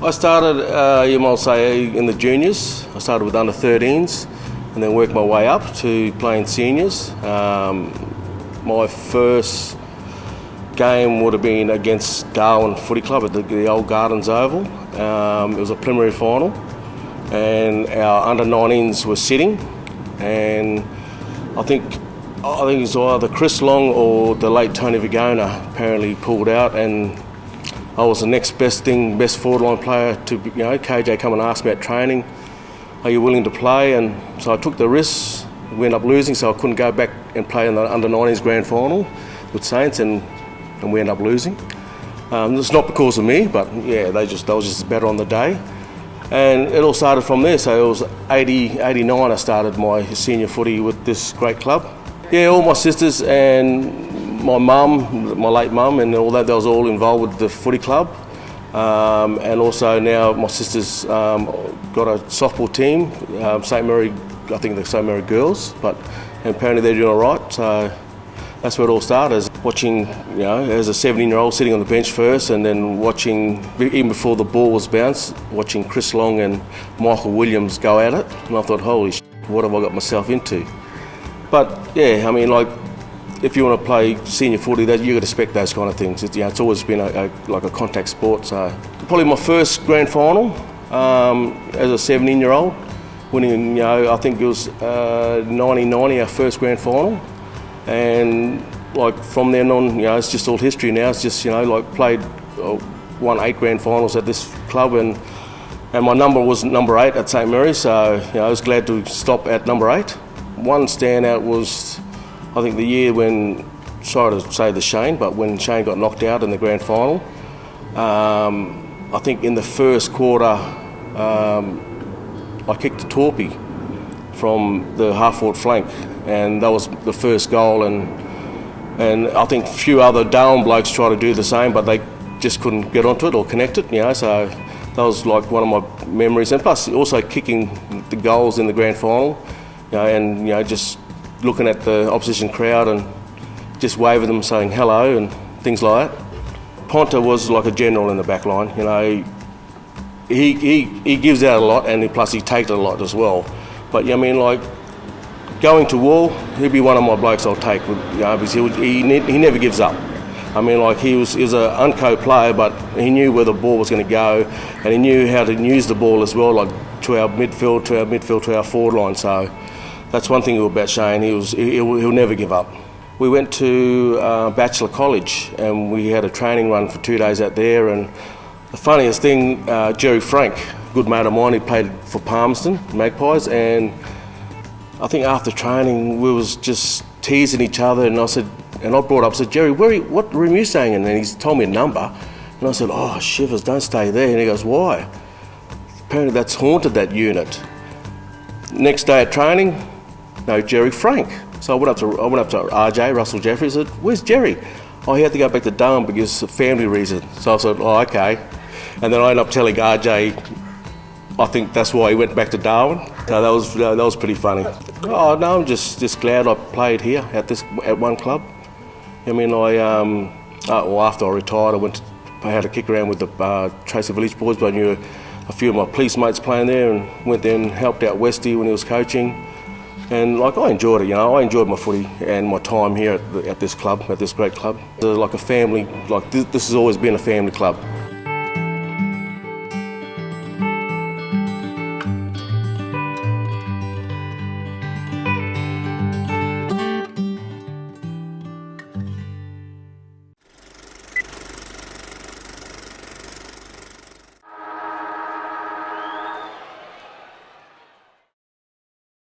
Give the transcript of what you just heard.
I started, you might say, in the juniors. I started with under 13s and then worked my way up to playing seniors. My first game would have been against Darwin Footy Club at the old Gardens Oval. It was a preliminary final and our under 19s were sitting, and I think it was either Chris Long or the late Tony Vigona apparently pulled out, and I was the next best forward line player to, KJ come and ask me at training, are you willing to play? And so I took the risks. We ended up losing, so I couldn't go back and play in the under 19s grand final with Saints, and we ended up losing. It's not because of me, but yeah, they was just better on the day. And it all started from there. So it was 89 I started my senior footy with this great club. Yeah, all my sisters and my mum, my late mum, and all that was all involved with the footy club. And also now my sister's got a softball team, St Mary, I think they're St Mary girls, but apparently they're doing all right. So that's where it all started, watching, as a 17-year-old sitting on the bench first, and then watching, even before the ball was bounced, watching Chris Long and Michael Williams go at it. And I thought, holy shit, what have I got myself into? But yeah, I mean, like, if you want to play senior footy, you got to expect those kind of things. It's always been like a contact sport. So probably my first grand final as a 17-year-old, winning, I think it was 1990, our first grand final. And like from then on, it's just all history now. It's just, played, won 8 grand finals at this club, and my number was number 8 at St Mary's, so I was glad to stop at number 8. One standout was, I think, the year when, sorry to say the Shane, but when Shane got knocked out in the grand final. I think in the first quarter, I kicked a torpy from the half-forward flank, and that was the first goal, and I think a few other Darwin blokes tried to do the same, but they just couldn't get onto it or connect it, so that was like one of my memories. And plus also kicking the goals in the grand final, and just looking at the opposition crowd and just waving them, saying hello and things like that. Ponta was like a general in the back line, he gives out a lot, and plus he takes it a lot as well. But like going to war, he'd be one of my blokes I'll take, because he never gives up. I mean, like he was an unco player, but he knew where the ball was going to go, and he knew how to use the ball as well, like to our midfield, to our forward line. So that's one thing about Shane. He'll never give up. We went to Bachelor College, and we had a training run for 2 days out there. And the funniest thing, Jerry Frank, good mate of mine, he played for Palmerston Magpies, and I think after training we was just teasing each other, and I brought up, Jerry, what room are you staying in? And he's told me a number, and I said, oh shivers, don't stay there. And he goes, why? Apparently that's haunted, that unit. Next day at training, no Jerry Frank. So I went up to RJ, Russell Jeffrey, said, where's Jerry? Oh, he had to go back to Darwin because of family reasons. So I said, oh, okay. And then I ended up telling RJ, I think that's why he went back to Darwin. So that was pretty funny. Oh no, I'm just glad I played here at one club. I mean, after I retired, I had a kick around with the Tracy Village boys, but I knew a few of my police mates playing there, and went there and helped out Westy when he was coaching. And I enjoyed it. I enjoyed my footy and my time here at this club, at this great club. Like a family. Like this has always been a family club.